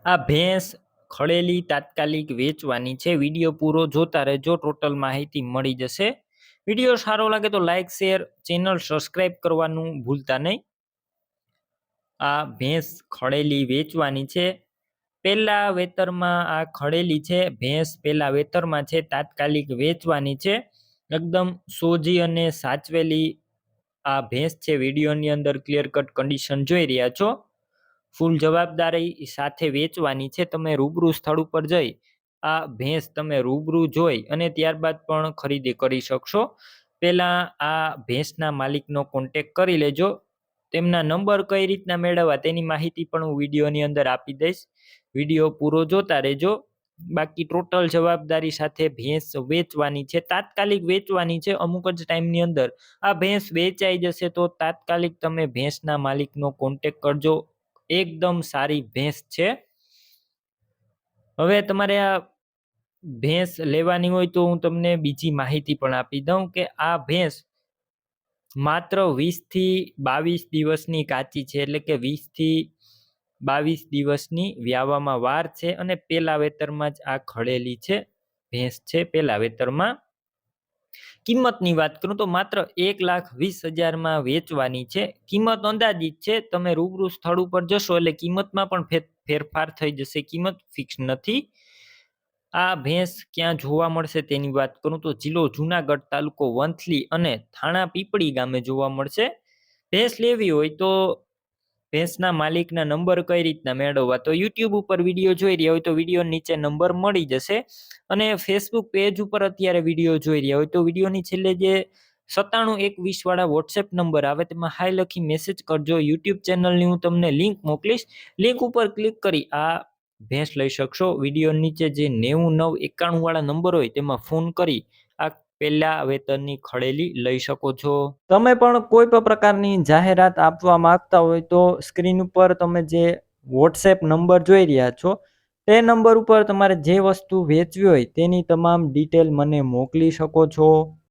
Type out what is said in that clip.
આ ભેંસ ખળેલી તાત્કાલિક વેચવાની છે। વિડીયો પૂરો જોતા રહેજો, ટોટલ માહિતી મળી જશે। વિડીયો સારો લાગે તો લાઈક શેર, ચેનલ સબસ્ક્રાઇબ કરવાનું ભૂલતા નહીં। આ ભેંસ ખળેલી વેચવાની છે। પહેલા વેતરમાં આ ખળેલી છે ભેંસ, પહેલા વેતરમાં છે, તાત્કાલિક વેચવાની છે। એકદમ સોજી અને સાચવેલી આ ભેંસ છે। વિડીયોની અંદર ક્લિયર કટ કન્ડિશન જોઈ રહ્યા છો। ફૂલ જવાબદારી સાથે વેચવાની છે। તમે રૂબરૂ સ્થળ ઉપર જઈ આ ભેંસ તમે રૂબરૂ જોઈ અને ત્યારબાદ પણ ખરીદી કરી શકશો। પહેલા આ ભેંસના માલિકનો કોન્ટેક્ટ કરી લેજો। તેમના નંબર કઈ રીતના મેળવવા તેની માહિતી પણ હું વિડીયોની અંદર આપી દઈશ। વિડીયો પૂરો જોતા રહેજો। બાકી ટોટલ જવાબદારી સાથે ભેંસ વેચવાની છે, તાત્કાલિક વેચવાની છે। અમુક જ ટાઈમની અંદર આ ભેંસ વેચાઈ જશે તો તાત્કાલિક તમે ભેંસના માલિકનો કોન્ટેક્ટ કરજો। એકદમ સારી ભેંસ છે। હવે તમારે આ ભેંસ લેવાની હોય તો હું તમને બીજી માહિતી પણ આપી દઉં કે આ ભેંસ માત્ર 20 થી 22 દિવસની કાચી છે, એટલે કે 20 થી 22 દિવસની વ્યાવામાં વાર છે અને પહેલા વેતરમાં જ આ ખળેલી છે ભેંસ છે પહેલા વેતરમાં। કિંમતની વાત કરું તો માત્ર 1,20,000 વેચવાની છે। કિંમત અંદાજિત છે, તમે રૂબરૂ સ્થળ ઉપર જશો એટલે કિંમતમાં પણ ફેરફાર થઈ જશે, કિંમત ફિક્સ નથી। આ ભેંસ ક્યાં જોવા મળશે તેની વાત કરું તો જિલ્લો જુનાગઢ, તાલુકો વંથલી અને થાણા પીપળી ગામે જોવા મળશે। ભેંસ લેવી હોય તો ભેંસના માલિકના નંબર કઈ રીતના મેળવવા, તો યુટ્યુબ ઉપર વિડીયો જોઈ રહ્યા હોય તો વિડીયો નીચે નંબર મળી જશે અને ફેસબુક પેજ ઉપર અત્યારે વિડીયો જોઈ રહ્યા હોય તો વિડીયોની છેલ્લે જે 9721 વાળા વોટ્સએપ નંબર આવે તેમાં હાય લખી મેસેજ કરજો। યુટ્યુબ ચેનલની હું તમને લિંક મોકલીશ, લિંક ઉપર ક્લિક કરી આ ભેંસ લઈ શકશો। વિડીયો નીચે જે 9991 વાળા નંબર હોય તેમાં ફોન કરી આ પહેલા વેતનની ખળેલી લઈ શકો છો। તમે પણ કોઈ પણ પ્રકારની જાહેરાત આપવા માંગતા હોય તો સ્ક્રીન ઉપર તમે જે વોટ્સએપ નંબર જોઈ રહ્યા છો તે નંબર ઉપર તમારે જે વસ્તુ વેચવી હોય તેની તમામ ડિટેલ મને મોકલી શકો છો।